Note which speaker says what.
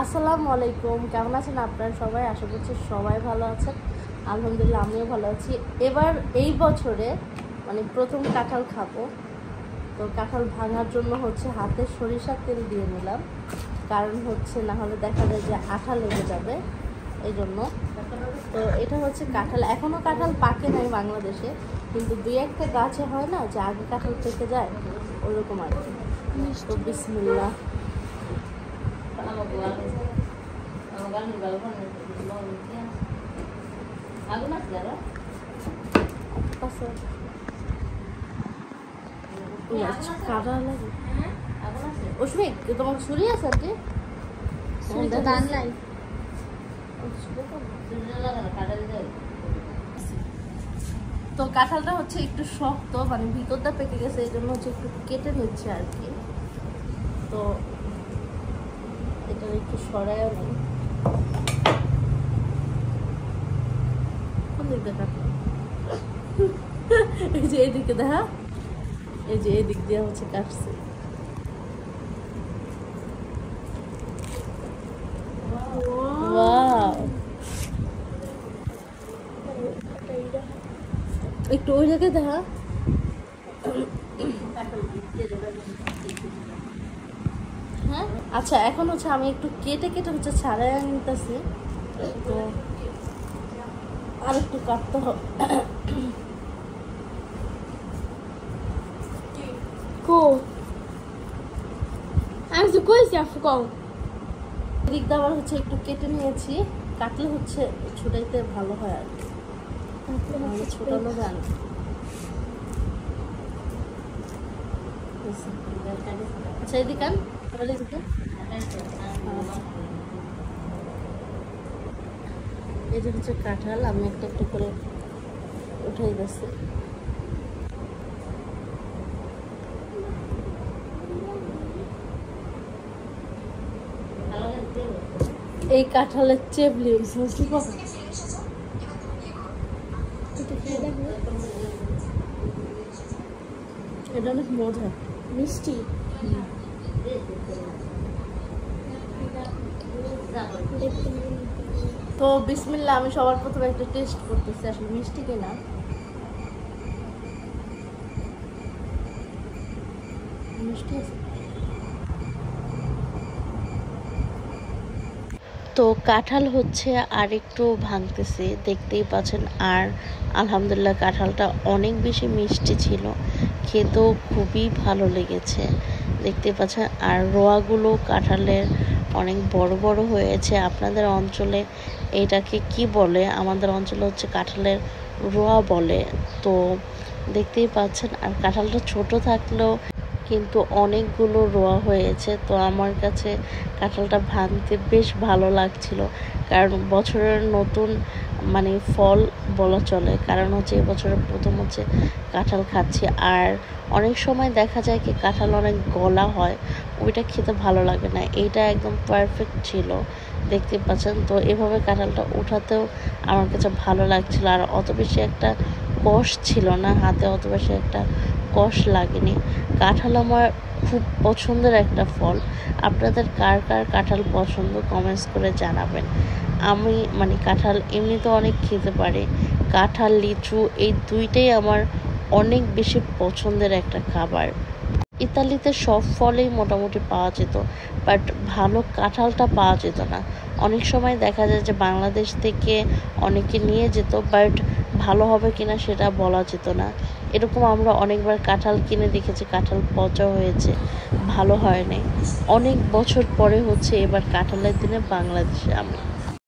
Speaker 1: আসসালামু আলাইকুম, কেমন আছেন আপনারা সবাই? আশা করছি সবাই ভালো আছেন। আলহামদুলিল্লাহ আমিও ভালো আছি। এবার এই বছরে প্রথম কাঁঠাল খাবো। তো কাঁঠাল ভাঙার জন্য হাতে সরিষার তেল দিয়ে নিলাম, কারণ না হলে দেখা যায় যে আঠা লেগে যাবে, এই জন্য। তো এটা কাঁঠাল, এখনও কাঁঠাল পাকে নাই বাংলাদেশে, কিন্তু দুই একটা গাছে হয় না যে আগে কাঁঠাল পেকে যায়, ওরকম আর কি। তো বিসমিল্লাহ। তোমার ছুরি আছে আর কি? তো কাঁঠালটা একটু শক্ত, ভিতরটা পেকে গেছে, এই জন্য একটু কেটে নিচ্ছে আর কি। তো এটা একটু সরাইও নেই। কোন দিক দেখা এই যে এদিকে দেখা, এই যে এদিক দিয়ে কাটছে। একটু ওই জায়গায় দেখা। হ্যাঁ আচ্ছা, এখন আমি একটু কেটে কেটে ছাড়াই নিতেছি। তো আর একটু কাটতে হবে। এদিকটা আবার একটু কেটে নিয়েছি, কাটলে ছুটাইতে ভালো হয় আর কি, ছোটানো যায় না। আচ্ছা এদিকে এই যে কাঁঠাল আমি একটা একটু করে উঠাই গেছি। এই কাঁঠালের চেবলি এটা অনেক মজা, মিষ্টি। তো বিসমিল্লাহ, আমি সবার প্রথমে একটা টেস্ট করতেছি আসলে মিষ্টি কিনা। মিষ্টি আছে। তো কাঁঠাল আর একটু ভাঙতেছে, দেখতেই পাচ্ছেন। আর আলহামদুলিল্লাহ কাঁঠালটা অনেক বেশি মিষ্টি ছিল, খেতেও খুবই ভালো লেগেছে, দেখতে পাচ্ছেন। আর রোয়াগুলো কাঁঠালের অনেক বড় বড় হয়েছে। আপনাদের অঞ্চলে এটাকে কি বলে? আমাদের অঞ্চলে কাঁঠালের রোয়া বলে। তো দেখতেই পাচ্ছেন। আর কাঁঠালটা ছোট থাকলেও কিন্তু অনেকগুলো রোয়া হয়েছে। তো আমার কাছে কাঁঠালটা ভাঙতে বেশ ভালো লাগছিল, কারণ বছরের নতুন ফল বলা চলে। কারণ এবছরের প্রথম কাঁঠাল খাচ্ছি। আর অনেক সময় দেখা যায় কি কাঁঠাল অনেক গলা হয়, ওইটা খেতে ভালো লাগে না। এইটা একদম পারফেক্ট ছিল, দেখতে পাচ্ছেন। তো এভাবে কাঁঠালটা উঠাতেও আমার কাছে ভালো লাগছিল। আর অত বেশি একটা কষ ছিল না, হাতে অত বেশি একটা কষ লাগেনি। কাঁঠাল আমার খুব পছন্দের একটা ফল। আপনাদের কার কার কাঁঠাল পছন্দ কমেন্টস করে জানাবেন। আমি কাঁঠাল এমনিতে অনেক খেতে পারি। কাঁঠাল, লিচু এই দুইটাই আমার অনেক বেশি পছন্দের একটা খাবার। ইতালিতে সব ফলেই মোটামুটি পাওয়া যেত, বাট ভালো কাঁঠালটা পাওয়া যেত না। অনেক সময় দেখা যায় যে বাংলাদেশ থেকে অনেকে নিয়ে যেত, বাট ভালো হবে কিনা সেটা বলা যেত না। এরকম আমরা অনেকবার কাঁঠাল কিনে দেখেছি, কাঁঠাল পচা হয়েছে, ভালো হয়নি। অনেক বছর পরে এবার কাঁঠালের দিনে বাংলাদেশে আমি